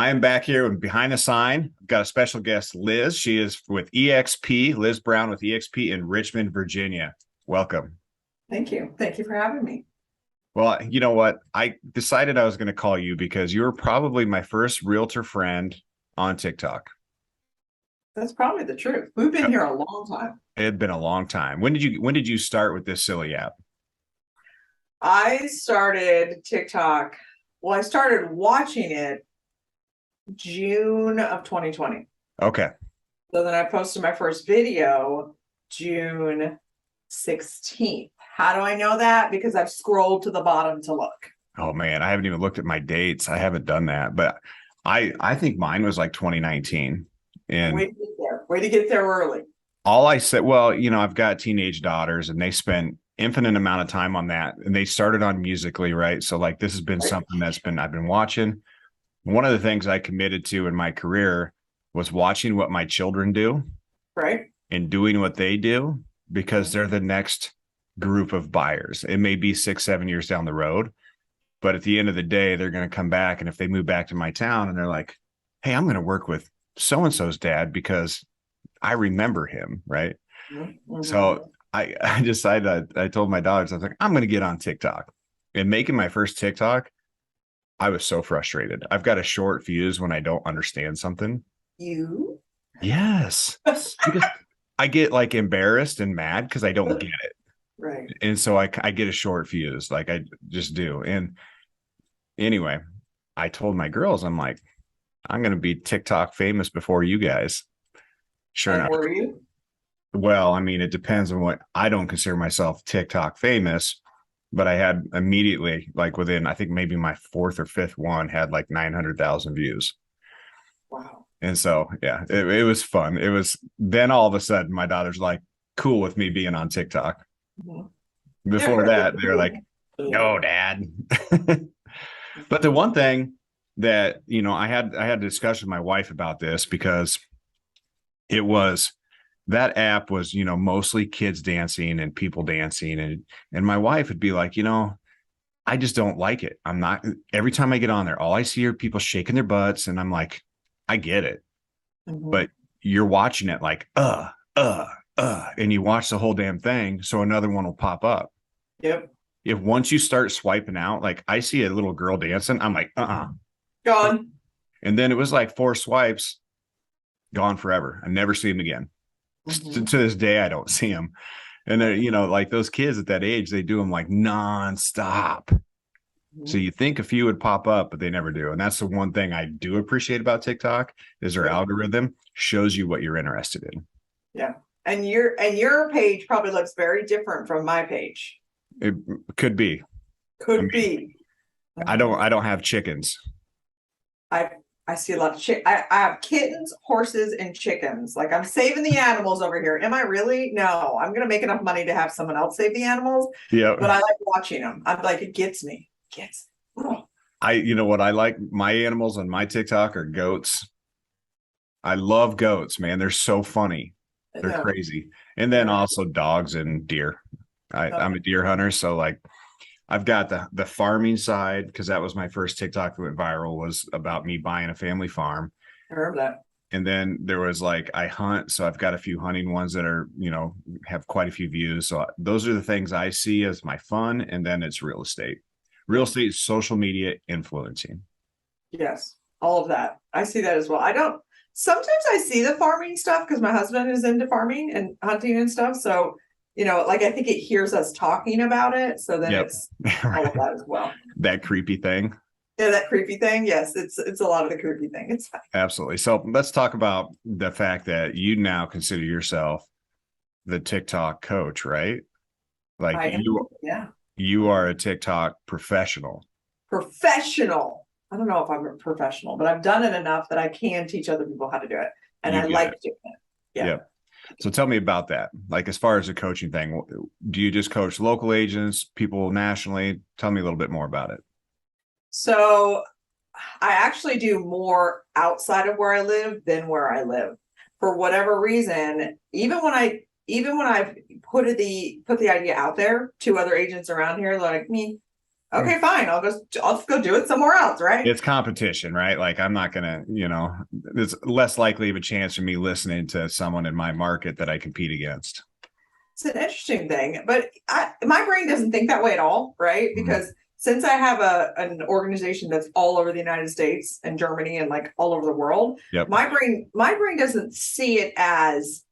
I am back here with Behind the Sign. I've got a special guest, Liz. She is with EXP, Liz Brown with EXP in Richmond, Virginia. Welcome. Thank you. Thank you for having me. Well, you know what? I decided I was going to call you because you were probably my first realtor friend on TikTok. That's probably the truth. We've been here a long time. It had been a long time. When did you start with this silly app? I started TikTok. Well, I started watching it June of 2020. Okay. So then I posted my first video June 16th. How do I know that? Because I've scrolled to the bottom to look. Oh man, I haven't even looked at my dates. I haven't done that, but I think mine was like 2019. And Way to get there. Way to get there early. all I said, well, I've got teenage daughters and they spent infinite amount of time on that. And they started on Musically, right? So like this has been Right. something I've been watching. One of the things I committed to in my career was watching what my children do Right. and doing what they do because they're the next group of buyers. It may be 6, 7 years down the road, but at the end of the day, they're going to come back. And if they move back to my town and they're like, hey, I'm going to work with so-and-so's dad because I remember him, right? Mm-hmm. So I decided, I told my daughters, I was like, I'm going to get on TikTok. And making my first TikTok, I was so frustrated. I've got a short fuse when I don't understand something. You? Yes. Because I get like embarrassed and mad because I don't get it. Right. And so I get a short fuse, like I just do. And anyway, I told my girls, I'm like, I'm going to be TikTok famous before you guys. Sure And enough. were you? Well, I mean, it depends on what. I don't consider myself TikTok famous, but I had immediately, like within, I think maybe my fourth or fifth one had like 900,000 views. Wow. And so, yeah, it was fun. It was then all of a sudden my daughter's like cool with me being on TikTok. Mhm. Before that, they're like, no, dad. But the one thing that, I had a discussion with my wife about this because it was that app was, mostly kids dancing and people dancing. And my wife would be like, I just don't like it. I'm not every time I get on there, all I see are people shaking their butts. And I'm like, I get it. Mhm. But you're watching it like, and you watch the whole damn thing. So another one will pop up. Yep. If once you start swiping out, like I see a little girl dancing, I'm like, Gone. And then it was like 4 swipes, gone forever. I never see him again. Mhm. To this day, I don't see him. And they're, like those kids at that age, they do them like nonstop. So Mhm. you think a few would pop up, but they never do. And that's the one thing I do appreciate about TikTok is their Yep. algorithm shows you what you're interested in. Yeah. And your page probably looks very different from my page. It could be. I Could mean, be. I Mhm. don't have chickens. I I see a lot of I have kittens, horses, and chickens. Like I'm saving the animals over here. Am I really? No, I'm gonna make enough money to have someone else save the animals, but Yeah. I like watching them. I'm like, it gets me. Gets oh, You know what I like? My animals on my TikTok are goats. I love goats, man. They're so funny. They're yeah. crazy. And then Yeah. also dogs and deer. I'm Okay. a deer hunter, so like I've got the farming side because that was my first TikTok that went viral was about me buying a family farm. I remember that. And then there was like I hunt, so I've got a few hunting ones that are, have quite a few views. So those are the things I see as my fun, and then it's real estate. Real Yeah. estate, social media influencing. Yes. All of that. I see that as well. I don't sometimes I see the farming stuff because my husband is into farming and hunting and stuff. So, like I think it hears us talking about it. So then Yep. it's all of that as well. That creepy thing. Yeah, that creepy thing. Yes, it's a lot of the creepy thing. It's fine. Absolutely. So let's talk about the fact that you now consider yourself the TikTok coach, right? Like I am, yeah, you are a TikTok professional. professional. I don't know if I'm a professional, but I've done it enough that I can teach other people how to do it, and You I get like it. doing it. Yeah. Yeah. So tell me about that. Like as far as the coaching thing, do you just coach local agents, people nationally? Tell me a little bit more about it. So I actually do more outside of where I live than where I live. For whatever reason, even when I put the idea out there to other agents around here, like me, Okay, fine. I'll just go do it somewhere else, right? It's competition, right? Like I'm not gonna, it's less likely of a chance for me listening to someone in my market that I compete against. It's an interesting thing, but my brain doesn't think that way at all, right? Mhm. Because since I have an organization that's all over the United States and Germany and like all over the world, Yep. my brain doesn't see it as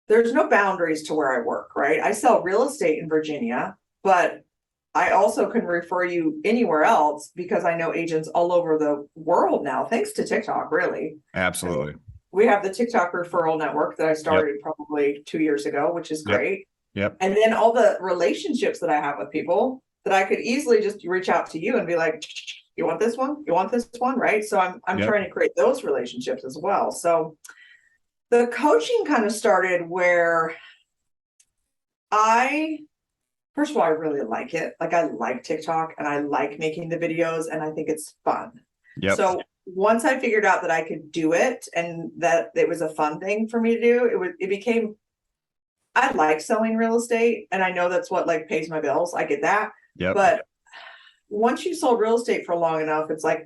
there's no boundaries to where I work, right? I sell real estate in Virginia, but I also can refer you anywhere else because I know agents all over the world now, thanks to TikTok, really. Absolutely. We have the TikTok referral network that I Yep. started probably 2 years ago, which is Yep. great. Yep. And then all the relationships that I have with people that I could easily just reach out to you and be like, you want this one? You want this one? Right. So I'm Yep. trying to create those relationships as well. So the coaching kind of started where first of all, I really like it. Like I like TikTok and I like making the videos and I think it's fun. Yep. So once I figured out that I could do it and that it was a fun thing for me to do, it became, I like selling real estate and I know that's what like pays my bills. I get that. Yep. But once you sold real estate for long enough, it's like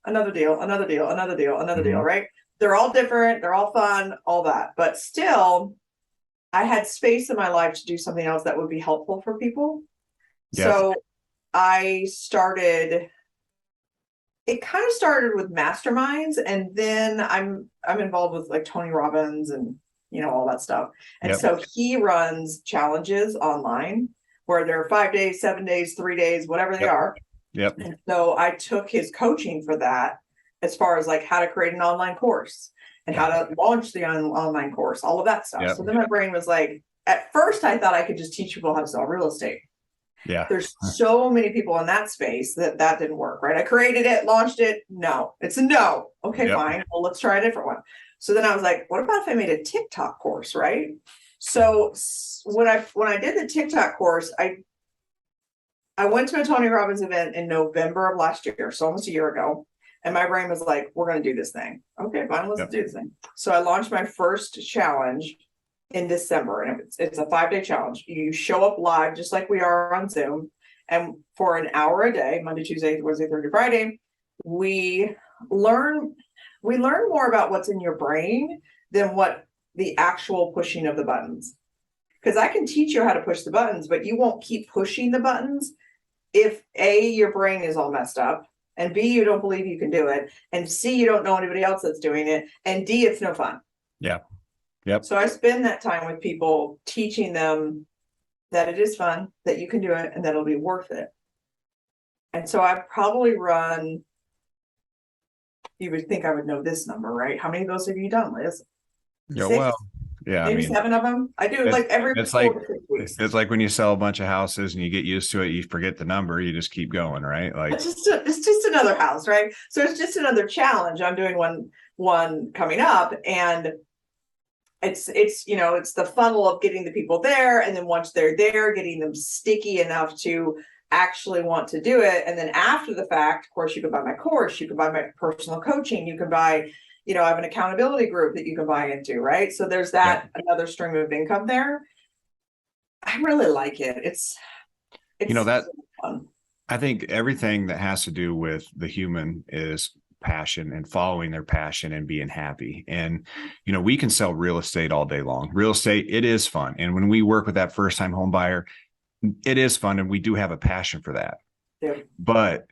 another deal, another deal, another deal, another deal, right? They're all different, they're all fun, all that. But still, I had space in my life to do something else that would be helpful for people. Yep. So it kind of started with masterminds, and then I'm involved with like Tony Robbins and all that stuff. And Yep. so he runs challenges online where they're 5 days, 7 days, 3 days, whatever they Yep. are. Yep. And so I took his coaching for that as far as like how to create an online course and how to launch the online course, all of that stuff. Yep. So then my brain was like, at first I thought I could just teach people how to sell real estate. Yeah. There's so many people in that space that didn't work, right? I created it, launched it. No, it's a no. Okay, Yep. fine. Well, let's try a different one. So then I was like, what about if I made a TikTok course, right? So when I did the TikTok course, I went to a Tony Robbins event in November of last year, so almost a year ago. And my brain was like, we're going to do this thing. Okay, fine, let's do this thing. So I launched my first challenge in December, and it's a 5-day challenge. You show up live just like we are on Zoom, and for an hour a day, Monday, Tuesday, Wednesday, Thursday, Friday, we learn more about what's in your brain than what the actual pushing of the buttons. Because I can teach you how to push the buttons, but you won't keep pushing the buttons if A, your brain is all messed up, and B, you don't believe you can do it, and C, you don't know anybody else that's doing it, and D, it's no fun. Yeah. Yep. So I spend that time with people teaching them that it is fun, that you can do it, and that it'll be worth it. And so I've probably run, you would think I would know this number, right? How many of those have you done, Liz? Yeah. 6? Well, yeah. Maybe 7 of them. I do like every it's 4 like to 6 weeks. it's like when you sell a bunch of houses and you get used to it, you forget the number, you just keep going, right? Like it's just another house, right? So it's just another challenge. I'm doing one coming up, and it's the funnel of getting the people there, and then once they're there, getting them sticky enough to actually want to do it. And then after the fact, of course, you can buy my course, you can buy my personal coaching, you can buy, I have an accountability group that you can buy into, right? So there's that another stream of income there. I really like it. It's that fun. I think everything that has to do with the human is passion and following their passion and being happy. And, we can sell real estate all day long. Real estate, it is fun. And when we work with that first time home buyer, it is fun. And we do have a passion for that. Yeah. But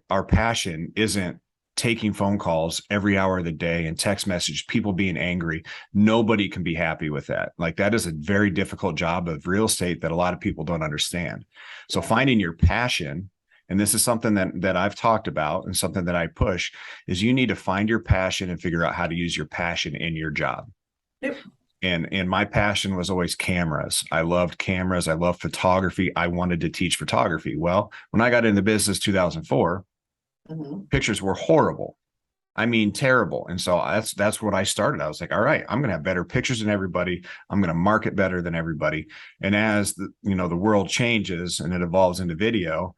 our passion isn't taking phone calls every hour of the day and text message, people being angry. Nobody can be happy with that. Like that is a very difficult job of real estate that a lot of people don't understand. So finding your passion, and this is something that I've talked about and something that I push, is you need to find your passion and figure out how to use your passion in your job. Yep. And my passion was always cameras. I loved cameras. I loved photography. I wanted to teach photography. Well, when I got into business 2004, pictures were horrible. I mean, terrible. And so that's what I started. I was like, all right, I'm going to have better pictures than everybody. I'm going to market better than everybody. And as the world changes and it evolves into video,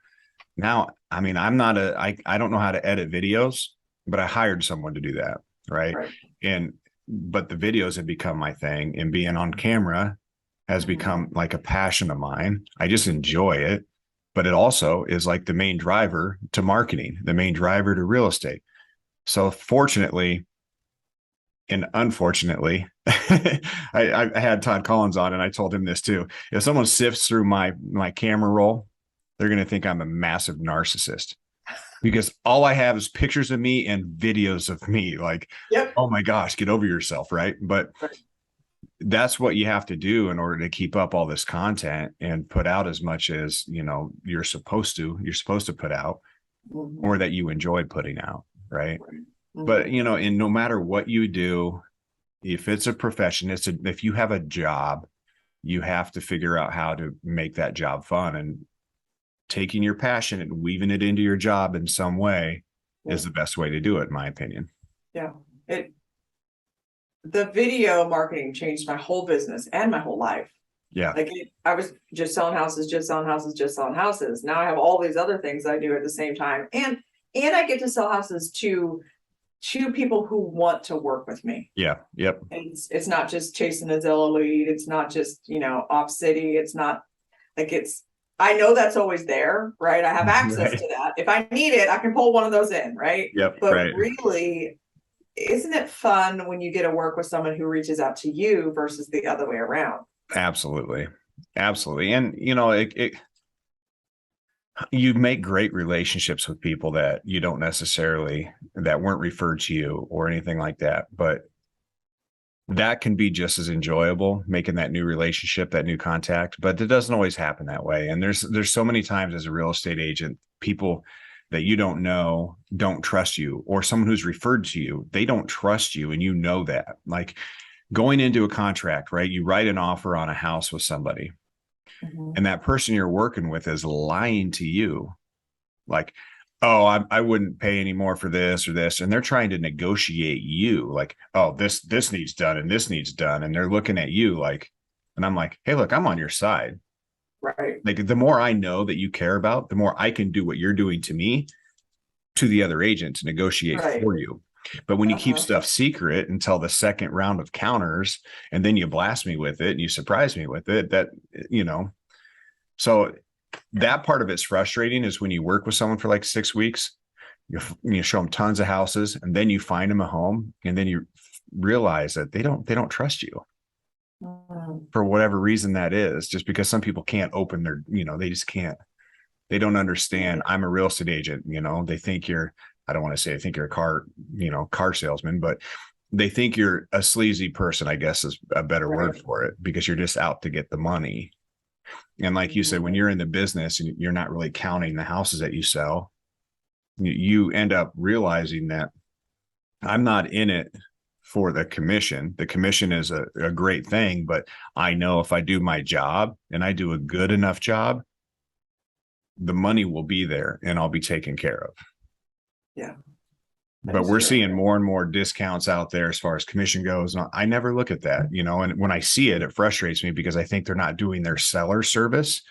now, I mean, I don't know how to edit videos, but I hired someone to do that. Right. But the videos have become my thing, and being on camera has become like a passion of mine. I just enjoy it. but it also is like the main driver to marketing, the main driver to real estate. So fortunately and unfortunately, I had Todd Collins on and I told him this too. If someone sifts through my camera roll, they're going to think I'm a massive narcissist because all I have is pictures of me and videos of me. Like, Yep. oh my gosh, get over yourself, right? But that's what you have to do in order to keep up all this content and put out as much as, you're supposed to put out, or that you enjoy putting out, right? But and no matter what you do, if it's a profession, if you have a job, you have to figure out how to make that job fun, and taking your passion and weaving it into your job in some way is the best way to do it, in my opinion. Yeah. The video marketing changed my whole business and my whole life. Yeah. Like I was just selling houses, just selling houses, just selling houses. Now I have all these other things I do at the same time. And I get to sell houses to people who want to work with me. Yeah. Yep. And it's not just chasing a Zillow lead. It's not just, off city. It's not like I know that's always there, right? I have access to that. If I need it, I can pull one of those in, right? Yep. But really, isn't it fun when you get to work with someone who reaches out to you versus the other way around? Absolutely. Absolutely. And, you make great relationships with people that you don't necessarily, that weren't referred to you or anything like that. But that can be just as enjoyable, making that new relationship, that new contact, but it doesn't always happen that way. And there's so many times as a real estate agent, people that you don't know don't trust you, or someone who's referred to you, they don't trust you. And that, like going into a contract, right? You write an offer on a house with somebody, and that person you're working with is lying to you. Like, oh, I wouldn't pay any more for this or this. And they're trying to negotiate you like, oh, this needs done and this needs done. And they're looking at you like, and I'm like, hey, look, I'm on your side. Right. Like the more I know that you care about, the more I can do what you're doing to me, to the other agent to negotiate for you. But when you keep stuff secret until the second round of counters, and then you blast me with it and you surprise me with it, so that part of it's frustrating is when you work with someone for like 6 weeks, you show them tons of houses, and then you find them a home, and then you realize that they don't trust you for whatever reason that is, just because some people can't open their, they just can't, they don't understand. I'm a real estate agent, they think I don't want to say, I think you're a car salesman, but they think you're a sleazy person, I guess is a better word for it, because you're just out to get the money. And like you said, when you're in the business and you're not really counting the houses that you sell, you end up realizing that I'm not in it for the commission. The commission is a great thing, but I know if I do my job and I do a good enough job, the money will be there and I'll be taken care of. Yeah. But we're seeing more and more discounts out there as far as commission goes. I never look at that, and when I see it, it frustrates me because I think they're not doing their seller service.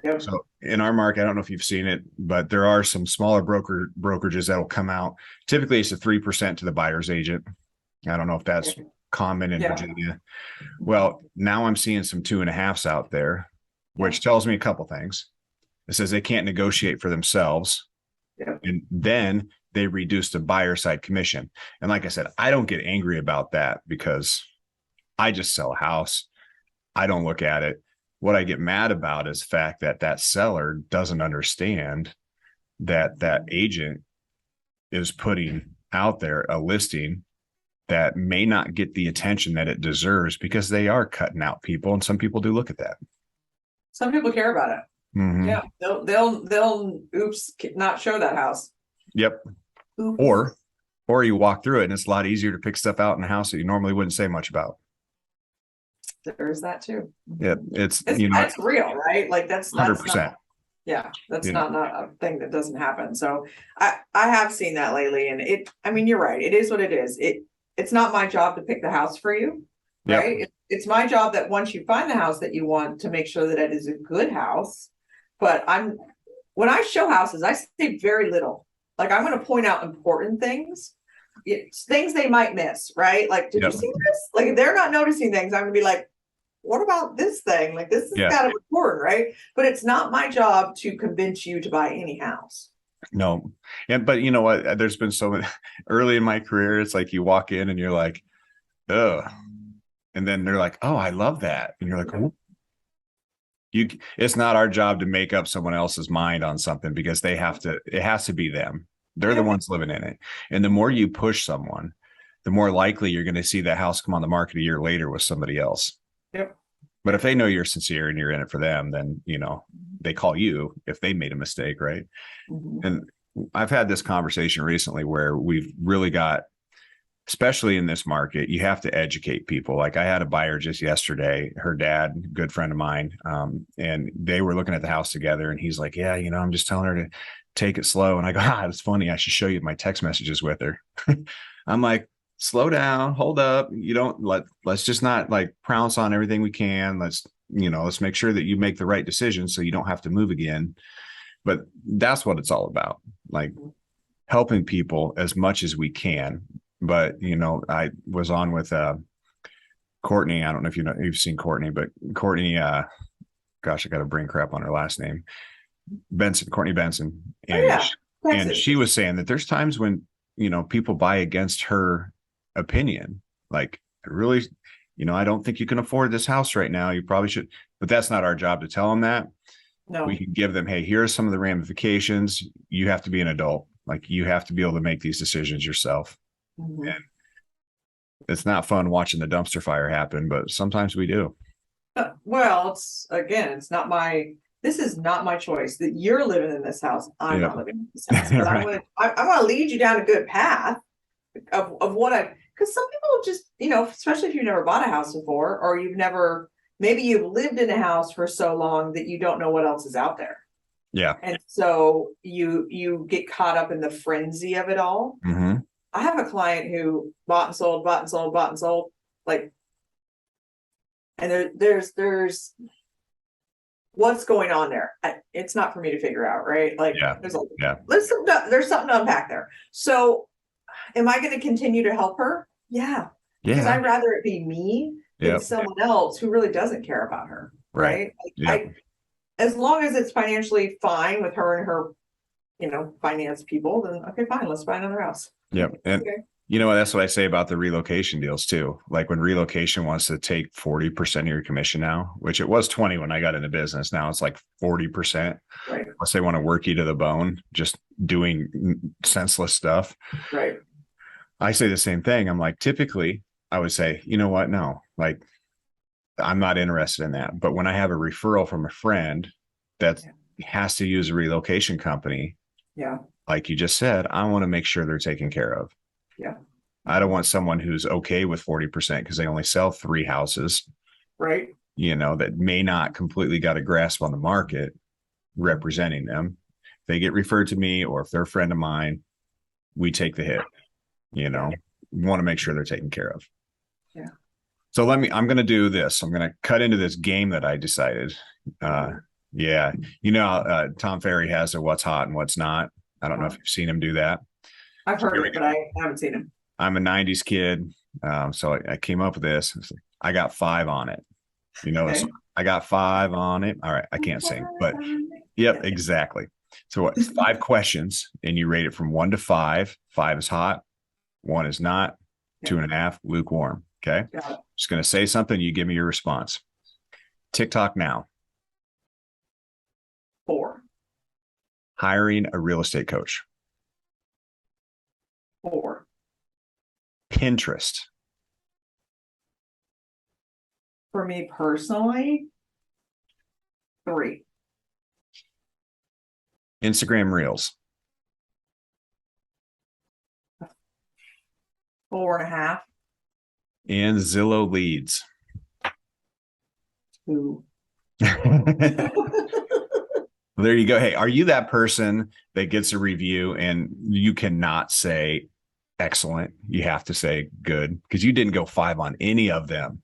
Yep. So in our market, I don't know if you've seen it, but there are some smaller brokerages that'll come out. Typically it's a 3% to the buyer's agent. I don't know if that's common in Virginia. Well, now I'm seeing some 2.5s out there, which tells me a couple things. It says they can't negotiate for themselves. Yep. And then they reduce the buyer side commission. And like I said, I don't get angry about that because I just sell a house. I don't look at it. What I get mad about is the fact that that seller doesn't understand that that agent is putting out there a listing that may not get the attention that it deserves because they are cutting out people. And some people do look at that. Some people care about it. Mm-hmm. Yeah. They'll not show that house. Yep. Oops. Or you walk through it and it's a lot easier to pick stuff out in a house that you normally wouldn't say much about. There's that too. Yeah, it's real, right? Like that's 100%. That's not a thing that doesn't happen. So I have seen that lately, and you're right. It is what it is. It's not my job to pick the house for you, right? Yep. It's my job that once you find the house that you want, to make sure that it is a good house. But when I show houses, I say very little. Like I'm going to point out important things, things they might miss, right? Like, did you see this? Like if they're not noticing things, I'm going to be like, what about this thing? Like, this is Yeah. kind of important, right? But it's not my job to convince you to buy any house. No. And but you know what? There's been so many early in my career, it's like you walk in and you're like, oh, and then they're like, oh, I love that. And you're like, oh, it's not our job to make up someone else's mind on something because they have to, it has to be them. They're the ones living in it. And the more you push someone, the more likely you're going to see that house come on the market a year later with somebody else. Yep. But if they know you're sincere and you're in it for them, then, you know, they call you if they made a mistake. Right. Mm-hmm. And I've had this conversation recently where we've really got, especially in this market, you have to educate people. Like I had a buyer just yesterday, her dad, good friend of mine, and they were looking at the house together and he's like, yeah, you know, I'm just telling her to take it slow. And I go, it's funny. I should show you my text messages with her. I'm like, slow down, hold up. You don't let's just not like prounce on everything we can. Let's make sure that you make the right decision so you don't have to move again. But that's what it's all about. Like helping people as much as we can. But, I was on with Courtney. I don't know if you've seen Courtney, but Courtney, gosh, I got to bring crap on her last name. Courtney Benson. And, and she was saying that there's times when, people buy against her opinion. Like, really, I don't think you can afford this house right now. You probably should. But that's not our job to tell them that. No. We can give them, hey, here are some of the ramifications. You have to be an adult. Like, you have to be able to make these decisions yourself. Mm-hmm. And it's not fun watching the dumpster fire happen, but sometimes we do. Well, this is not my choice that you're living in this house. I'm not living in this house. Right. I want to lead you down a good path of because some people just, especially if you've never bought a house before, or maybe you've lived in a house for so long that you don't know what else is out there. Yeah. And so you get caught up in the frenzy of it all. Mm-hmm. I have a client who bought and sold, like, and there's what's going on there. It's not for me to figure out, right? Like, there's something to unpack there. So, am I going to continue to help her? Yeah, because I'd rather it be me than someone else who really doesn't care about her, right? As long as it's financially fine with her and her, finance people, then okay, fine, let's buy another house. Yep. And that's what I say about the relocation deals too. Like when relocation wants to take 40% of your commission now, which it was 20 when I got into business. Now it's like 40%. Right. Unless they want to work you to the bone, just doing senseless stuff. Right. I say the same thing. I'm like, typically I would say, you know what? No, like I'm not interested in that. But when I have a referral from a friend that has to use a relocation company, like you just said, I want to make sure they're taken care of. Yeah. I don't want someone who's okay with 40% because they only sell 3 houses. Right. That may not completely got a grasp on the market representing them. If they get referred to me or if they're a friend of mine, we take the hit. We want to make sure they're taken care of. Yeah. So I'm going to do this. I'm going to cut into this game that I decided. Tom Ferry has a what's hot and what's not. I don't know if you've seen him do that. I've heard it, but I haven't seen him. I'm a 90s kid. So I came up with this. I got 5 on it. So I got 5 on it. All right. I can't sing, but yep, exactly. So what? 5 questions and you rate it from 1 to 5. 5 is hot. 1 is not. 2.5, lukewarm. Okay. Just going to say something. You give me your response. TikTok now. 4. Hiring a real estate coach. 4. Pinterest. For me personally, 3. Instagram Reels. 4.5. And Zillow leads. 2. There you go. Hey, are you that person that gets a review and you cannot say excellent? You have to say good because you didn't go 5 on any of them.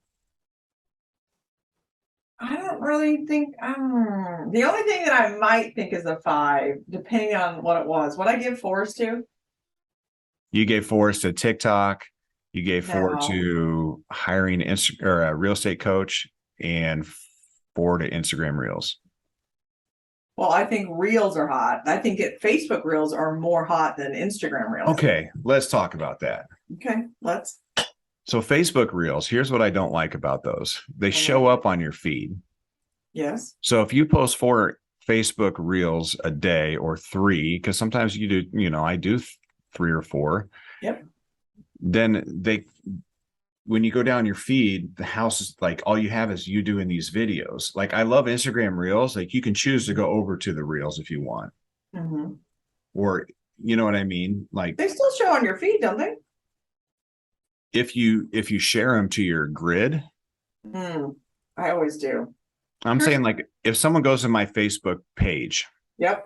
I don't really think, the only thing that I might think is a 5, depending on what it was. What I give 4s to? You gave 4s to TikTok. You gave 4 to hiring a real estate coach and 4 to Instagram Reels. Well, I think Reels are hot. I think Facebook Reels are more hot than Instagram Reels. Okay, let's talk about that. Okay, let's. So Facebook Reels, here's what I don't like about those. They show up on your feed. Yes. So if you post 4 Facebook Reels a day or 3, because sometimes you do, you know, I do 3 or 4. Yep. Then when you go down your feed, the house is like, all you have is you doing these videos. Like, I love Instagram Reels. Like, you can choose to go over to the Reels if you want. Mm-hmm. Or, you know what I mean? Like, they still show on your feed, don't they? if you share them to your grid. I always do. I'm saying, like, if someone goes to my Facebook page. Yep.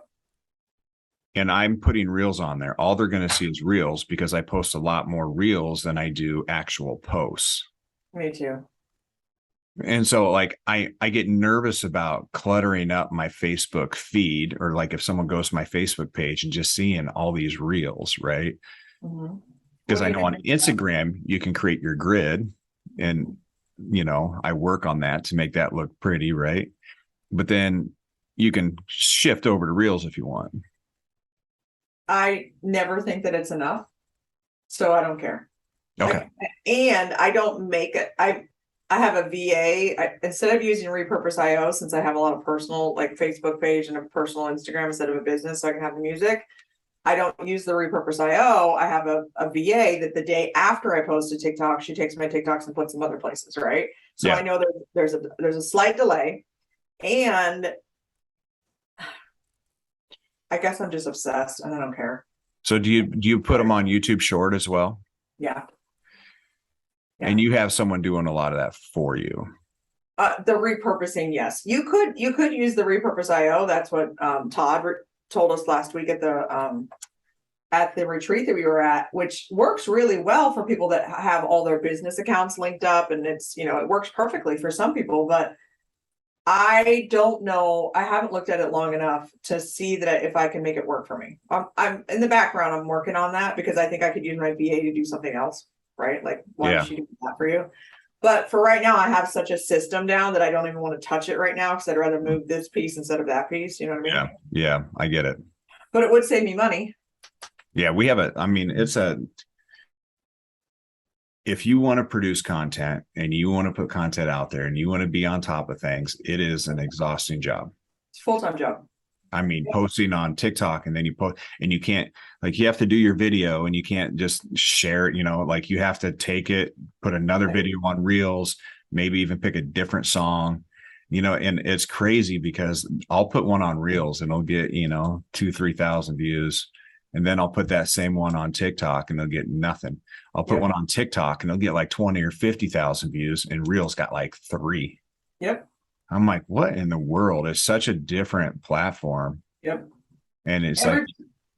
And I'm putting Reels on there, all they're going to see is Reels, because I post a lot more Reels than I do actual posts. Me too. And so, like, I get nervous about cluttering up my Facebook feed, or like if someone goes to my Facebook page and just seeing all these Reels, right? Because I know on Instagram you can create your grid, and you know, I work on that to make that look pretty, right? But then you can shift over to Reels if you want. I never think that it's enough, so I don't care. Okay. And I don't make it. I have a VA. Instead of using Repurpose.io, since I have a lot of personal, like, Facebook page and a personal Instagram instead of a business, so I can have the music. I don't use the Repurpose.io. I have a VA that the day after I post a TikTok, she takes my TikToks and puts them other places, right? So I know there's a slight delay, and I guess I'm just obsessed and I don't care. So do you put them on YouTube Short as well? Yeah. And you have someone doing a lot of that for you. The repurposing, yes. You could use the Repurpose.io. That's what Todd told us last week at the retreat that we were at, which works really well for people that have all their business accounts linked up, and it's, you know, it works perfectly for some people, but I don't know. I haven't looked at it long enough to see that if I can make it work for me. I'm in the background. I'm working on that because I think I could use my VA to do something else, right? Like, why is she doing that for you? But for right now, I have such a system down that I don't even want to touch it right now, because I'd rather move this piece instead of that piece. You know what I mean? Yeah, I get it. But it would save me money. Yeah, we have if you want to produce content and you want to put content out there and you want to be on top of things, it is an exhausting job. It's a full-time job. I mean, posting on TikTok, and then you post, and you can't, like, you have to do your video and you can't just share it, you know, like, you have to take it, put another video on Reels, maybe even pick a different song, you know, and it's crazy because I'll put one on Reels and it'll get, you know, 2,000-3,000 views. And then I'll put that same one on TikTok and they'll get nothing. I'll put one on TikTok and they'll get like 20 or 50,000 views, and Reels got like 3. Yep. I'm like, what in the world? It's such a different platform. Yep. And it's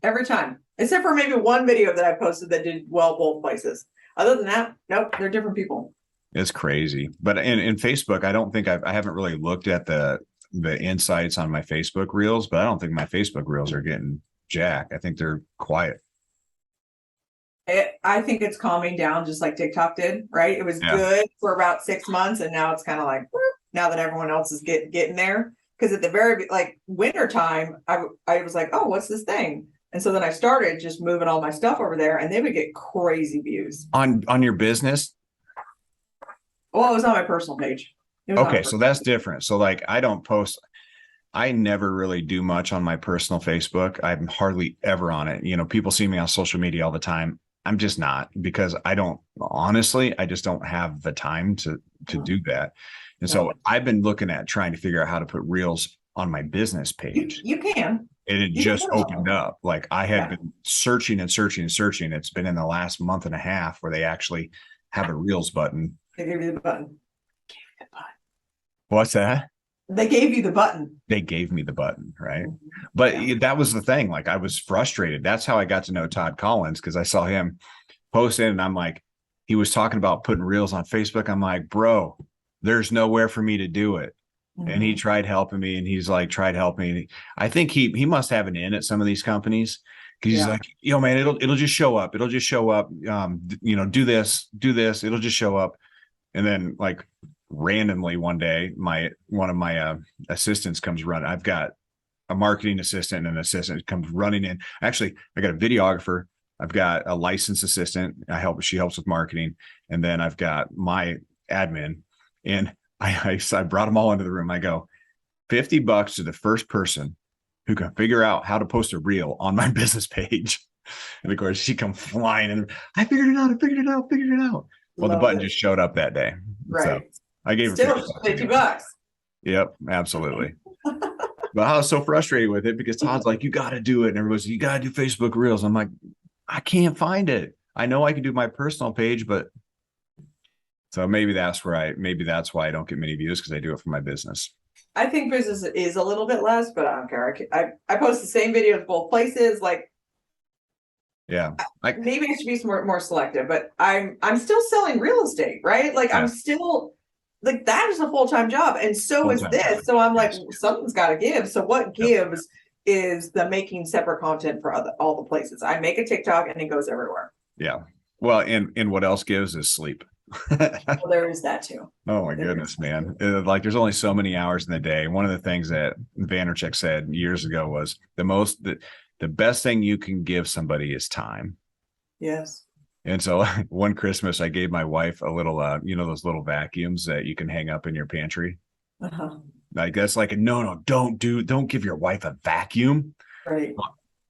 every time, except for maybe one video that I posted that did well both places. Other than that, nope, they're different people. It's crazy. But in Facebook, I don't think I haven't really looked at the insights on my Facebook Reels, but I don't think my Facebook Reels are getting jack. I think they're quiet. I think it's calming down, just like TikTok did, right? It was good for about 6 months, and now it's kind of like, now that everyone else is getting there. Because at the very, like, winter time, I was like, oh, what's this thing? And so then I started just moving all my stuff over there, and they would get crazy views. On your business? Well, it was on my personal page. Okay, so that's different. So, like, I don't post. I never really do much on my personal Facebook. I'm hardly ever on it. You know, people see me on social media all the time. I'm just not, because I just don't have the time to do that. And so I've been looking at trying to figure out how to put Reels on my business page. You can. And it just opened up. Like, I had been searching and searching and searching. It's been in the last month and a half where they actually have a Reels button. They gave you the button. What's that? They gave you the button. They gave me the button, right? But that was the thing. Like, I was frustrated. That's how I got to know Todd Collins, because I saw him post it, and I'm like, he was talking about putting Reels on Facebook. I'm like, bro, there's nowhere for me to do it. And he tried helping me, and he's like, tried helping me. I think he must have an in at some of these companies, because he's like, yo, man, it'll just show up. It'll just show up. You know, do this, it'll just show up. And then, like, randomly one day, one of my assistants comes running. I've got a marketing assistant and an assistant comes running in. Actually, I got a videographer. I've got a licensed assistant. She helps with marketing. And then I've got my admin. And I brought them all into the room. I go, $50 to the first person who can figure out how to post a reel on my business page. And of course, she come flying and I figured it out. Well, the button just showed up that day. Right. So I gave her still $50. Yep, absolutely. But I was so frustrated with it because Todd's like, you got to do it. And everybody's, you got to do Facebook Reels. I'm like, I can't find it. I know I can do my personal page, but so maybe that's why I don't get many views, because I do it for my business. I think business is a little bit less, but I don't care. I post the same videos both places. Like, yeah, maybe I should be more selective, but I'm still selling real estate, right? Like, yeah. I'm still like, that is a full-time job, and so is this. So I'm like, something's got to give. So what gives is the making separate content for all the places. I make a TikTok and it goes everywhere. Yeah. Well, and what else gives is sleep. Well, there is that too. Oh my goodness, man. Like, there's only so many hours in the day. One of the things that Vandercheck said years ago was the best thing you can give somebody is time. Yes. And so one Christmas I gave my wife a little, those little vacuums that you can hang up in your pantry. Uh-huh. Like, that's like, no, don't give your wife a vacuum. Right.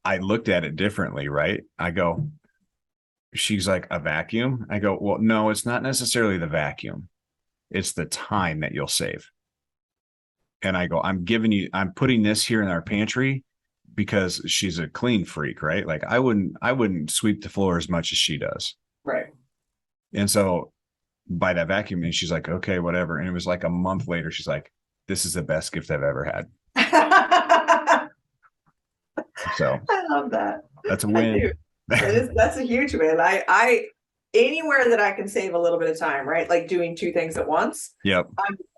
I looked at it differently, right? I go, she's like, a vacuum? I go, well, no, it's not necessarily the vacuum. It's the time that you'll save. And I go, I'm putting this here in our pantry because she's a clean freak, right? Like, I wouldn't sweep the floor as much as she does. Right. And so by that vacuum, and she's like, okay, whatever. And it was like a month later, she's like, this is the best gift I've ever had. So I love that. That's a win. That's a huge win. I anywhere that I can save a little bit of time, right? Like doing two things at once. Yep.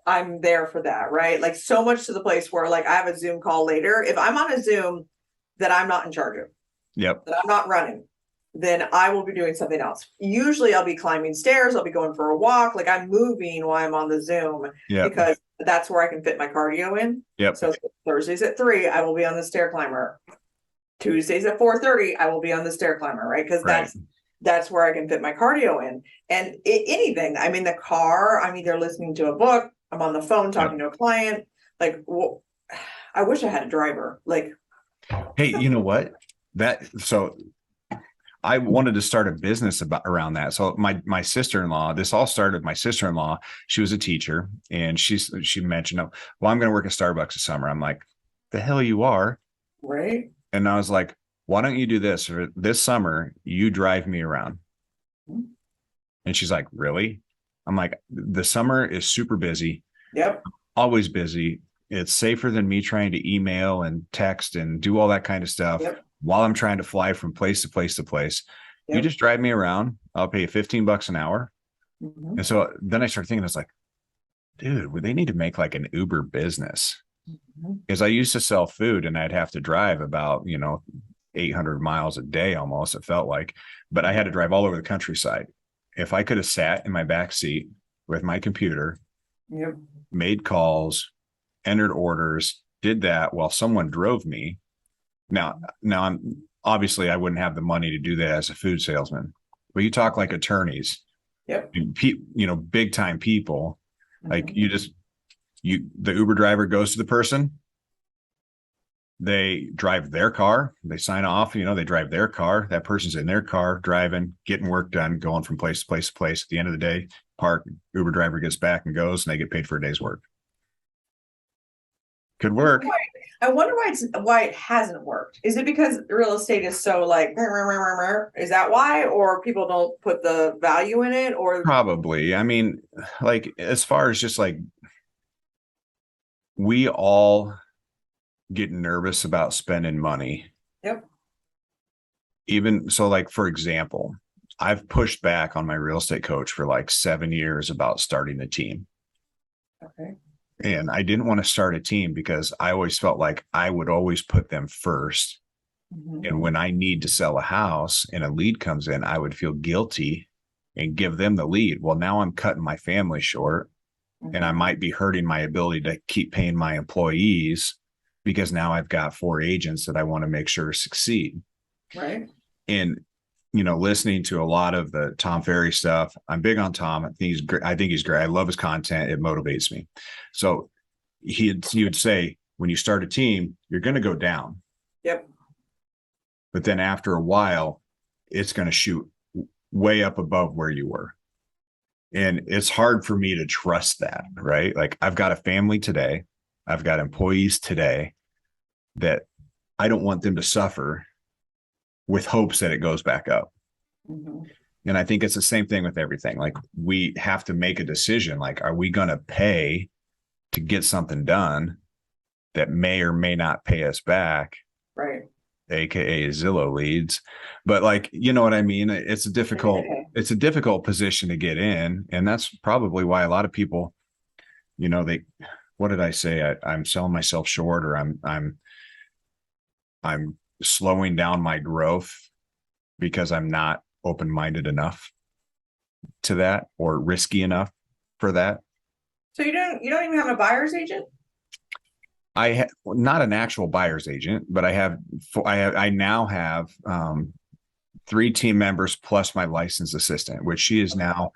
I'm there for that, right? Like, so much to the place where, like, I have a Zoom call later. If I'm on a Zoom that I'm not in charge of, yep, that I'm not running, then I will be doing something else. Usually I'll be climbing stairs, I'll be going for a walk, like I'm moving while I'm on the Zoom, because that's where I can fit my cardio in. Yep. So Thursdays at 3, I will be on the stair climber. Tuesdays at 4:30, I will be on the stair climber, right? Because that's where I can fit my cardio in. And anything, I'm in the car, I'm either listening to a book, I'm on the phone talking to a client. Like, well, I wish I had a driver. Like, hey, you know what? So I wanted to start a business around that. So my sister-in-law, this all started with my sister-in-law. She was a teacher, and she mentioned, well, I'm going to work at Starbucks this summer. I'm like, the hell you are. Right. And I was like, why don't you do this? Or this summer, you drive me around. And she's like, really? I'm like, the summer is super busy. Yep. Always busy. It's safer than me trying to email and text and do all that kind of stuff while I'm trying to fly from place to place to place. You just drive me around. I'll pay you $15 an hour. And so then I started thinking, I was like, dude, would they need to make like an Uber business? Because I used to sell food and I'd have to drive about, 800 miles a day almost, it felt like, but I had to drive all over the countryside. If I could have sat in my back seat with my computer, made calls, entered orders, did that while someone drove me. Now I'm obviously, I wouldn't have the money to do that as a food salesman, but you talk like attorneys, big time people, like the Uber driver goes to the person, they drive their car, they sign off, they drive their car, that person's in their car driving, getting work done, going from place to place to place. At the end of the day, Uber driver gets back and goes, and they get paid for a day's work. Could work. I wonder why it hasn't worked. Is it because real estate is so like, is that why, or people don't put the value in it? Or probably. I mean, like, as far as just like, we all get nervous about spending money. Yep. Even so, like, for example, I've pushed back on my real estate coach for like 7 years about starting a team. Okay. And I didn't want to start a team because I always felt like I would always put them first. And when I need to sell a house and a lead comes in, I would feel guilty and give them the lead. Well, now I'm cutting my family short. and I might be hurting my ability to keep paying my employees because now I've got 4 agents that I want to make sure succeed. Right. And, listening to a lot of the Tom Ferry stuff, I'm big on Tom. I think he's great. I love his content. It motivates me. So he would say, when you start a team, you're going to go down. Yep. But then after a while, it's going to shoot way up above where you were. And it's hard for me to trust that, right? Like, I've got a family today. I've got employees today that I don't want them to suffer with hopes that it goes back up. Mm-hmm. And I think it's the same thing with everything. Like, we have to make a decision. Like, are we going to pay to get something done that may or may not pay us back? Right. AKA Zillow leads. But, like, you know what I mean? It's a difficult position to get in. And that's probably why a lot of people, what did I say? I'm selling myself short, or I'm slowing down my growth because I'm not open-minded enough to that, or risky enough for that. So you don't even have a buyer's agent? Not an actual buyer's agent, but I now have 3 team members plus my licensed assistant, which she is now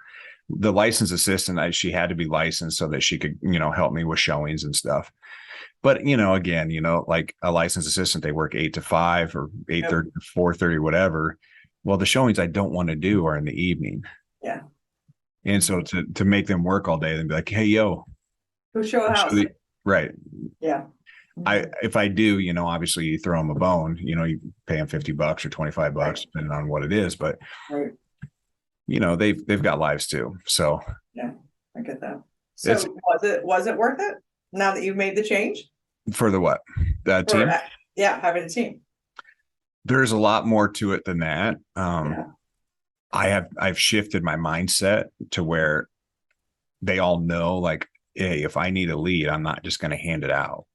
the licensed assistant. She had to be licensed so that she could, help me with showings and stuff. But, again, like a licensed assistant, they work 8 to 5 or 8:30 to 4:30, whatever. Well, the showings I don't want to do are in the evening. Yeah. And so to make them work all day and be like, hey, yo, go show a house. Right. Yeah. If I do, obviously you throw them a bone, you pay them $50 or $25, right, depending on what it is. But, right, they've got lives too. So yeah, I get that. So was it worth it now that you've made the change? For the what? The team? Yeah, having a team. There's a lot more to it than that. I've shifted my mindset to where they all know, like, hey, if I need a lead, I'm not just going to hand it out.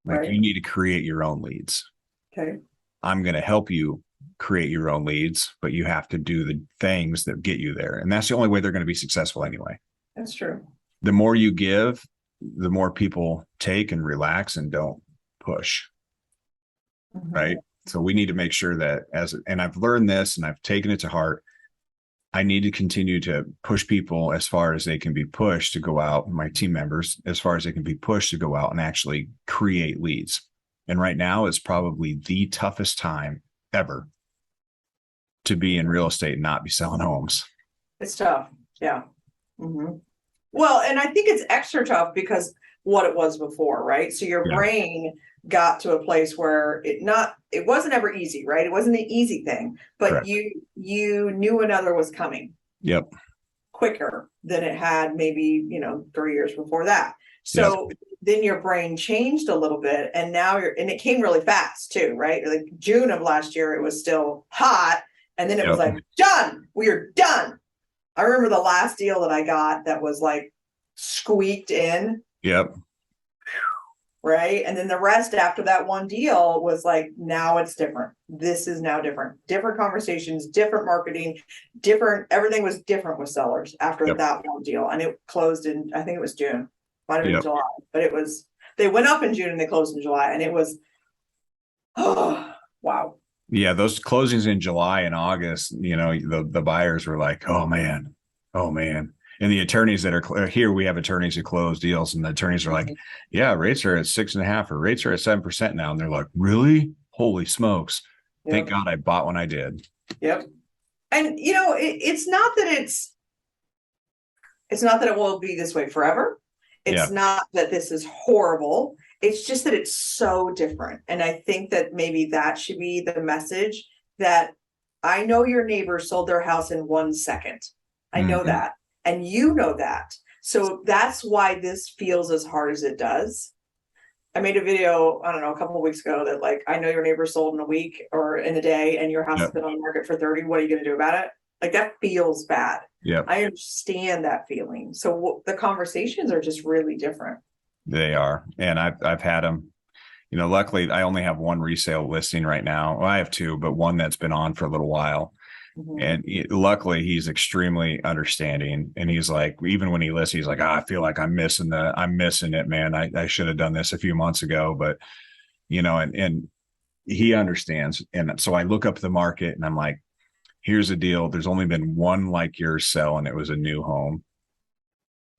Like, right, you need to create your own leads. Okay. I'm going to help you create your own leads, but you have to do the things that get you there. And that's the only way they're going to be successful anyway. That's true. The more you give, the more people take and relax and don't push. Mm-hmm. Right. So we need to make sure that and I've learned this and I've taken it to heart. I need to continue to push people as far as they can be pushed to go out, my team members, as far as they can be pushed to go out and actually create leads. And right now is probably the toughest time ever to be in real estate and not be selling homes. It's tough. Yeah. Mm-hmm. Well, and I think it's extra tough because what it was before, right? So your brain got to a place where it wasn't ever easy, right? It wasn't an easy thing, but correct, you knew another was coming. Yep. Quicker than it had maybe, 3 years before that. So then your brain changed a little bit, and now and it came really fast too, right? Like June of last year, it was still hot. And then it was like, done, we are done. I remember the last deal that I got that was like squeaked in. Yep. Right. And then the rest after that one deal was like, now it's different. This is now different. Different conversations, different marketing, everything was different with sellers after that one deal. And it closed in, I think it was June, might have been July, but they went up in June and they closed in July. And it was, oh, wow. Yeah, those closings in July and August, the buyers were like, oh man. And the attorneys that are here, we have attorneys who close deals, and the attorneys are like, yeah, rates are at 6.5% or rates are at 7% now. And they're like, really? Holy smokes. Yep. Thank God I bought when I did. Yep. And it's not that it will be this way forever. It's not that this is horrible. It's just that it's so different. And I think that maybe that should be the message, that I know your neighbor sold their house in 1 second. I know that. And you know that. So that's why this feels as hard as it does. I made a video, I don't know, a couple of weeks ago that, like, I know your neighbor sold in a week or in a day and your house has been on the market for 30. What are you going to do about it? Like, that feels bad. Yeah, I understand that feeling. So the conversations are just really different. They are. And I've had them, luckily I only have one resale listing right now. Well, I have 2, but one that's been on for a little while. And luckily he's extremely understanding. And he's like, even when he lists, he's like, I feel like I'm missing it, man. I should have done this a few months ago, but and he understands. And so I look up the market and I'm like, here's the deal. There's only been one like yours sell, and it was a new home.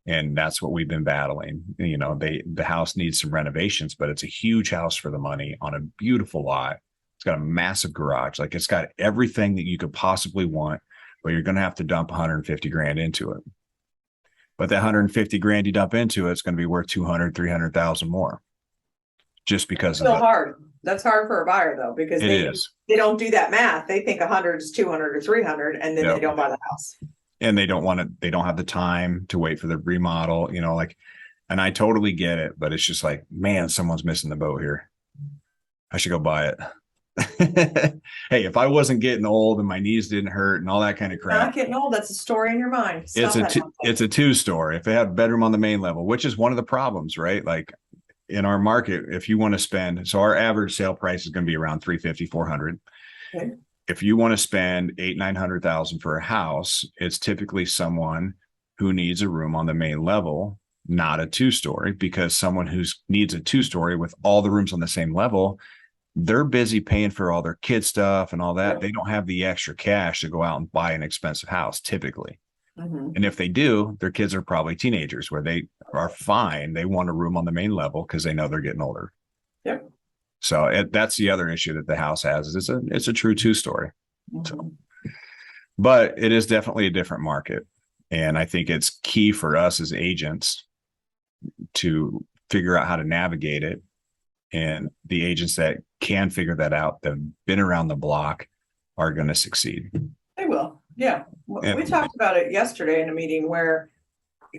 And that's what we've been battling. The house needs some renovations, but it's a huge house for the money on a beautiful lot. It's got a massive garage. Like, it's got everything that you could possibly want, but you're going to have to dump 150 grand into it. But that 150 grand you dump into it's going to be worth 200, 300,000 more. Just because it's hard. That's hard for a buyer though, because they don't do that math. They think 100 is 200 or 300, and then they don't buy the house. And they don't have the time to wait for the remodel, and I totally get it, but it's just like, man, someone's missing the boat here. I should go buy it. Hey, if I wasn't getting old and my knees didn't hurt and all that kind of crap. Not getting old. That's a story in your mind. It's a two story. If they had a bedroom on the main level, which is one of the problems, right? Like, in our market, if you want to spend, so our average sale price is going to be around 350, 400. Okay. If you want to spend 800,000-900,000 for a house, it's typically someone who needs a room on the main level, not a two-story, because someone who needs a two-story with all the rooms on the same level, they're busy paying for all their kid stuff and all that. Right. They don't have the extra cash to go out and buy an expensive house typically. And if they do, their kids are probably teenagers where they are fine. They want a room on the main level because they know they're getting older. Yep. So that's the other issue that the house has, is it's a true two-story. So, but it is definitely a different market. And I think it's key for us as agents to figure out how to navigate it. And the agents that can figure that out, that have been around the block, are going to succeed. They will. Yeah. We talked about it yesterday in a meeting where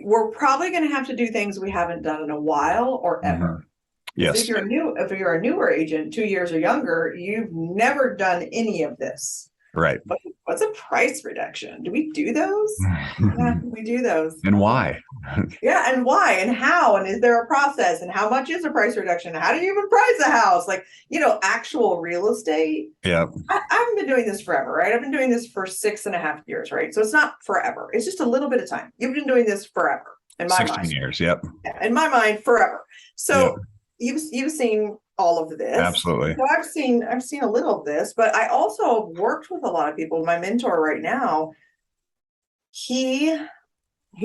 we're probably going to have to do things we haven't done in a while or ever. Yes. If you're a newer agent, 2 years or younger, you've never done any of this. Right. What's a price reduction? Do we do those? Yeah, we do those. And why? Yeah, and why and how? And is there a process? And how much is a price reduction? How do you even price a house? Like, actual real estate. Yeah. I haven't been doing this forever, right? I've been doing this for 6.5 years, right? So it's not forever. It's just a little bit of time. You've been doing this forever. In my 16 mind. Years. Yep. Yeah, in my mind, forever. So you've seen all of this. Absolutely. So I've seen a little of this, but I also have worked with a lot of people. My mentor right now, he's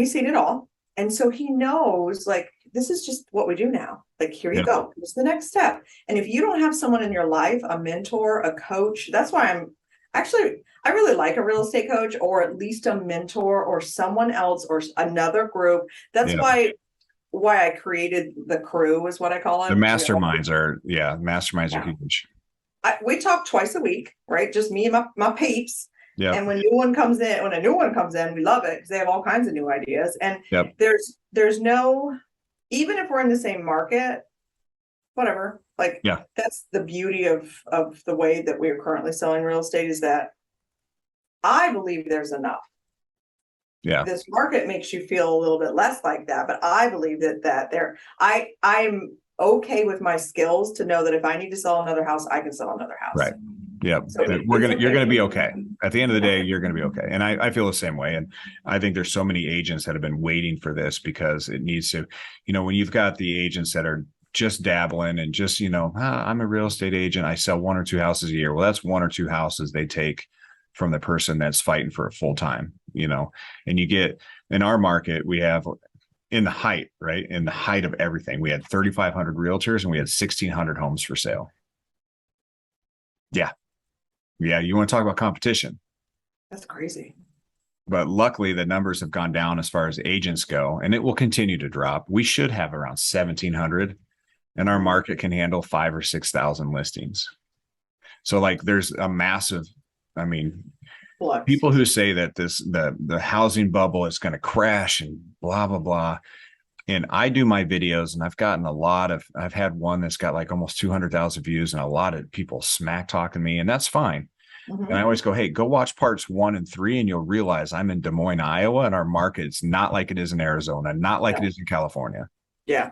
seen it all. And so he knows, like, this is just what we do now. Like, here you go. This is the next step. And if you don't have someone in your life, a mentor, a coach, that's why I really like a real estate coach, or at least a mentor or someone else or another group. That's why I created the crew, is what I call it. The masterminds are huge. We talk twice a week, right? Just me and my peeps. Yeah. And when a new one comes in, we love it because they have all kinds of new ideas. And there's no, even if we're in the same market, whatever, like, that's the beauty of the way that we are currently selling real estate, is that I believe there's enough. Yeah. This market makes you feel a little bit less like that, but I believe that I'm okay with my skills to know that if I need to sell another house, I can sell another house. Right. Yeah. So you're going to be okay. At the end of the day, you're going to be okay. And I feel the same way. And I think there's so many agents that have been waiting for this, because it needs to, when you've got the agents that are just dabbling and just, I'm a real estate agent, I sell 1 or 2 houses a year. Well, that's 1 or 2 houses they take from the person that's fighting for a full time, and you get, in our market, we have, in the height of everything, we had 3,500 realtors and we had 1,600 homes for sale. Yeah. Yeah. You want to talk about competition? That's crazy. But luckily the numbers have gone down as far as agents go, and it will continue to drop. We should have around 1,700, and our market can handle 5,000 or 6,000 listings. So, like, there's a massive, people who say that the housing bubble is going to crash and blah, blah, blah. And I do my videos, and I've had one that's got like almost 200,000 views, and a lot of people smack talking me, and that's fine. And I always go, hey, go watch parts 1 and 3, and you'll realize I'm in Des Moines, Iowa, and our market's not like it is in Arizona, not like it is in California. Yeah.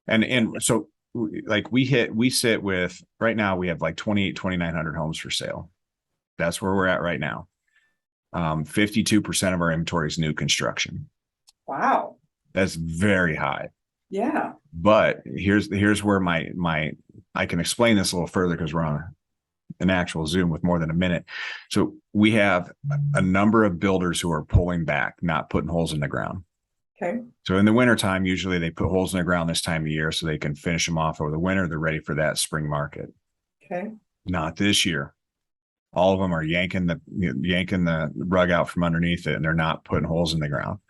And so, like, we sit with, right now we have like 2,900 homes for sale. That's where we're at right now. 52% of our inventory is new construction. Wow. That's very high. Yeah. But here's where my I can explain this a little further because we're on an actual Zoom with more than a minute. So we have a number of builders who are pulling back, not putting holes in the ground. Okay. So in the wintertime, usually they put holes in the ground this time of year so they can finish them off over the winter. They're ready for that spring market. Okay. Not this year. All of them are yanking the rug out from underneath it, and they're not putting holes in the ground.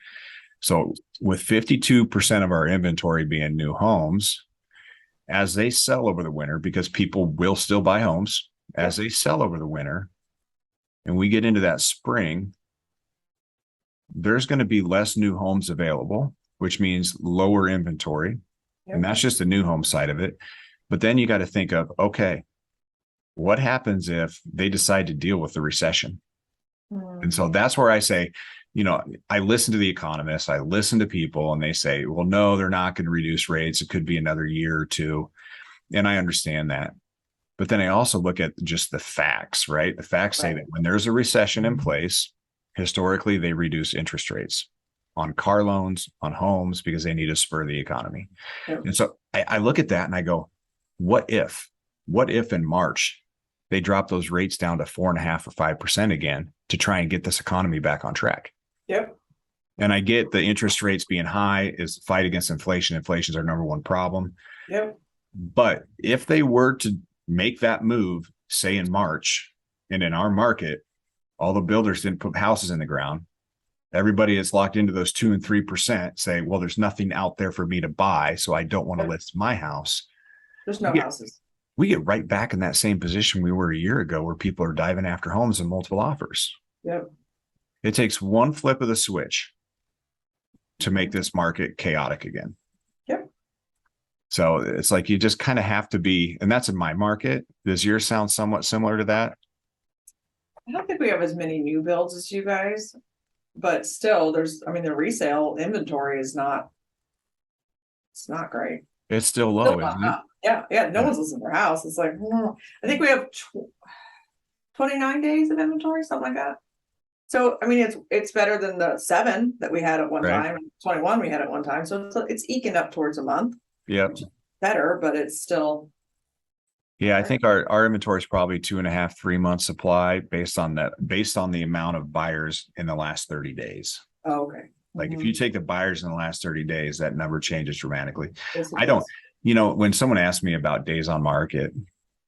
So with 52% of our inventory being new homes, as they sell over the winter, because people will still buy homes, as they sell over the winter, and we get into that spring, there's going to be less new homes available, which means lower inventory. Yep. And that's just the new home side of it. But then you got to think of, okay, what happens if they decide to deal with the recession? And so that's where I say, I listen to the economists, I listen to people, and they say, well, no, they're not going to reduce rates. It could be another year or two. And I understand that. But then I also look at just the facts, right? The facts say that when there's a recession in place, historically, they reduce interest rates on car loans, on homes, because they need to spur the economy. Yep. And so I look at that and I go, what if in March they drop those rates down to 4.5% or 5% again to try and get this economy back on track? Yep. And I get the interest rates being high is the fight against inflation. Inflation is our number one problem. Yep. But if they were to make that move, say in March, and in our market, all the builders didn't put houses in the ground, everybody that's locked into those 2% and 3% say, well, there's nothing out there for me to buy, so I don't want to list my house. There's no houses. We get right back in that same position we were a year ago, where people are diving after homes and multiple offers. Yep. It takes one flip of the switch to make this market chaotic again. Yep. So it's like you just kind of have to be, and that's in my market. Does yours sound somewhat similar to that? I don't think we have as many new builds as you guys, but still the resale inventory is not, it's not great. It's still low, isn't it? Yeah. No one's listing their house. It's like, I think we have 29 days of inventory, something like that. So, it's better than the 7 that we had at one time, 21 we had at one time. So it's eking up towards a month. Yep. Better, but it's still. Yeah, I think our inventory is probably 2.5, 3 months supply based on the amount of buyers in the last 30 days. Oh, okay. Like if you take the buyers in the last 30 days, that number changes dramatically. Yes, I don't, when someone asks me about days on market,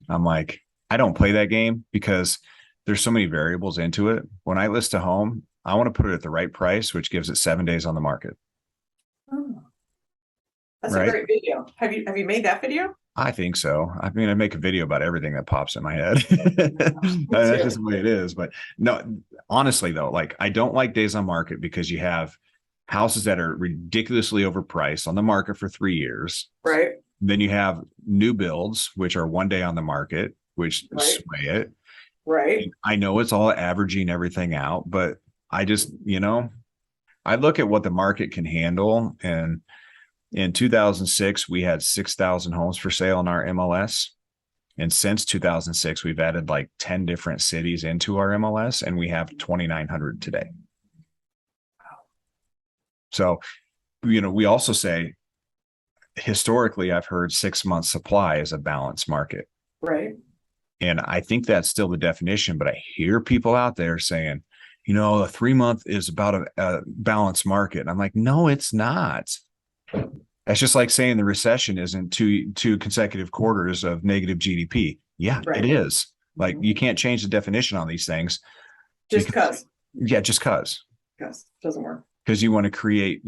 I'm like, I don't play that game because there's so many variables into it. When I list a home, I want to put it at the right price, which gives it 7 days on the market. Oh. That's a great video. Have you made that video? I think so. I make a video about everything that pops in my head. That's just the way it is. But no, honestly though, like I don't like days on market because you have houses that are ridiculously overpriced on the market for 3 years. Right. Then you have new builds, which are 1 day on the market, which sway it. Right. And I know it's all averaging everything out, but I just, I look at what the market can handle. And in 2006, we had 6,000 homes for sale in our MLS. And since 2006, we've added like 10 different cities into our MLS, and we have 2,900 today. So, we also say, historically, I've heard 6 months supply is a balanced market. Right. And I think that's still the definition, but I hear people out there saying, a 3 month is about a balanced market. And I'm like, no, it's not. That's just like saying the recession isn't two consecutive quarters of negative GDP. Yeah, it is. Like you can't change the definition on these things. Just because. Yeah, just because. Because it doesn't work. Because you want to create,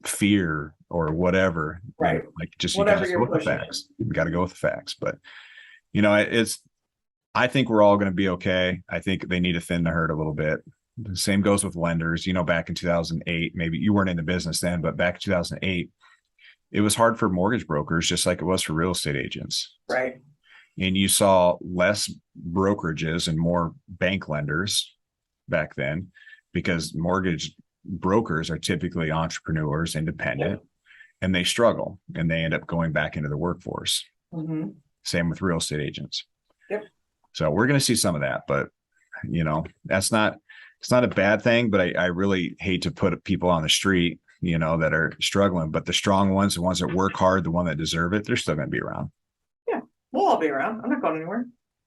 fear or whatever. Right. Like you got to go with the facts. You got to go with the facts. But I think we're all going to be okay. I think they need to thin the herd a little bit. The same goes with lenders. Back in 2008, maybe you weren't in the business then, but back in 2008, it was hard for mortgage brokers, just like it was for real estate agents. Right. And you saw less brokerages and more bank lenders back then because mortgage brokers are typically entrepreneurs, independent, and they struggle and they end up going back into the workforce. Mm-hmm. Same with real estate agents. Yep. So we're going to see some of that, but it's it's not a bad thing, but I really hate to put people on the street, you know, that are struggling, but the strong ones, the ones that work hard, the one that deserve it, they're still going to be around. Yeah, we'll all be around. I'm not going anywhere.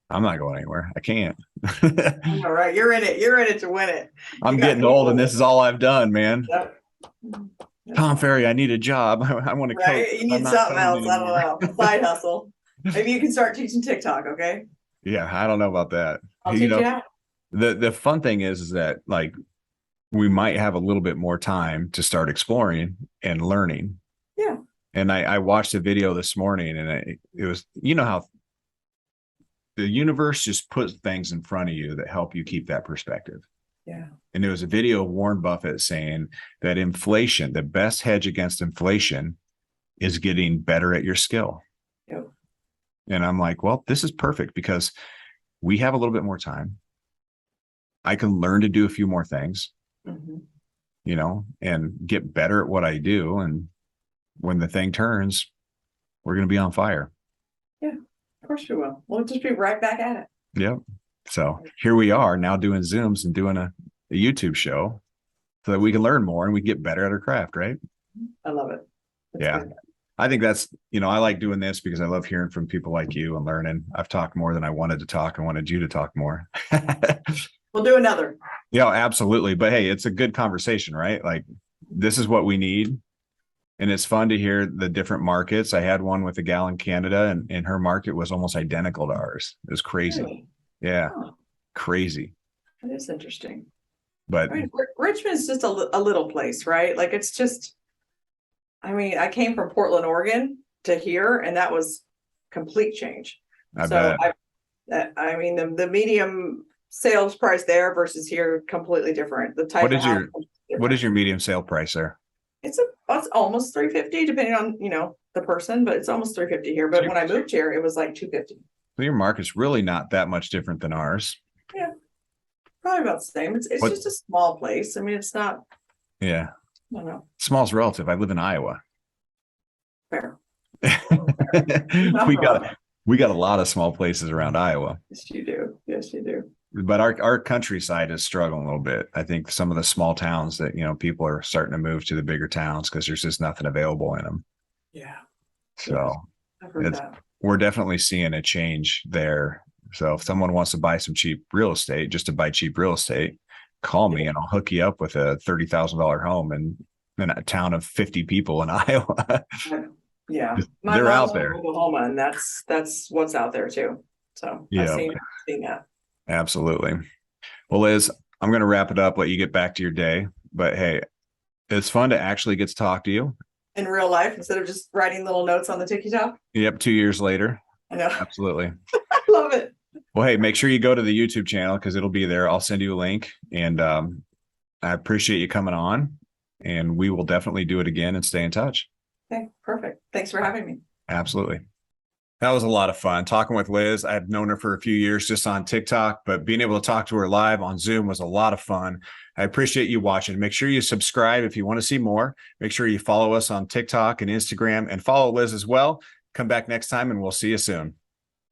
I'm not going anywhere. I can't. All right, you're in it. You're in it to win it. I'm getting old and this is all I've done, man. Yep. Tom Ferry, I need a job. I want to coach. Right? You need something else. I don't know. Side hustle. Maybe you can start teaching TikTok, okay? Yeah, I don't know about that. I'll teach you how. The fun thing is that like we might have a little bit more time to start exploring and learning. Yeah. And I watched a video this morning and it was, you know how the universe just puts things in front of you that help you keep that perspective. Yeah. And there was a video of Warren Buffett saying that inflation, the best hedge against inflation is getting better at your skill. Yep. And I'm like, well, this is perfect because we have a little bit more time. I can learn to do a few more things, you know, and get better at what I do. And when the thing turns, we're going to be on fire. Yeah, of course you will. We'll just be right back at it. Yep. So here we are now doing Zooms and doing a YouTube show so that we can learn more and we get better at our craft, right? I love it. Yeah. Good. I think that's, you know, I like doing this because I love hearing from people like you and learning. I've talked more than I wanted to talk. I wanted you to talk more. We'll do another. Yeah, absolutely. But hey, it's a good conversation, right? Like this is what we need. And it's fun to hear the different markets. I had one with a gal in Canada and her market was almost identical to ours. It was crazy. Really? Yeah. Huh. Crazy. That is interesting. But I mean, Richmond's just a little place, right? Like it's just, I mean, I came from Portland, Oregon to here, and that was complete change. I mean, the medium sales price there versus here, completely different. The type what is your medium sale price there? It's almost 350, depending on, you know, the person, but it's almost 350 here. But when I moved here, it was like 250. So your market's really not that much different than ours. Yeah, probably about the same. It's just a small place. I mean, it's not. Yeah. I don't know. Small's relative. I live in Iowa. Fair. we got a lot of small places around Iowa. Yes, you do. Yes, you do. But our countryside is struggling a little bit. I think some of the small towns that, you know, people are starting to move to the bigger towns because there's just nothing available in them. Yeah. So I've heard that. We're definitely seeing a change there. So if someone wants to buy some cheap real estate, just to buy cheap real estate, call me and I'll hook you up with a $30,000 home in a town of 50 people in Iowa. Yeah. They're out there. Oklahoma, and that's what's out there too. So yeah, I've seen that. Absolutely. Well, Liz, I'm going to wrap it up, let you get back to your day. But hey, it's fun to actually get to talk to you in real life instead of just writing little notes on the TikTok. Yep. 2 years later. I know. Absolutely. I love it. Well, hey, make sure you go to the YouTube channel because it'll be there. I'll send you a link, and I appreciate you coming on, and we will definitely do it again and stay in touch. Okay, perfect. Thanks for having me. Absolutely. That was a lot of fun talking with Liz. I had known her for a few years just on TikTok, but being able to talk to her live on Zoom was a lot of fun. I appreciate you watching. Make sure you subscribe if you want to see more. Make sure you follow us on TikTok and Instagram and follow Liz as well. Come back next time and we'll see you soon.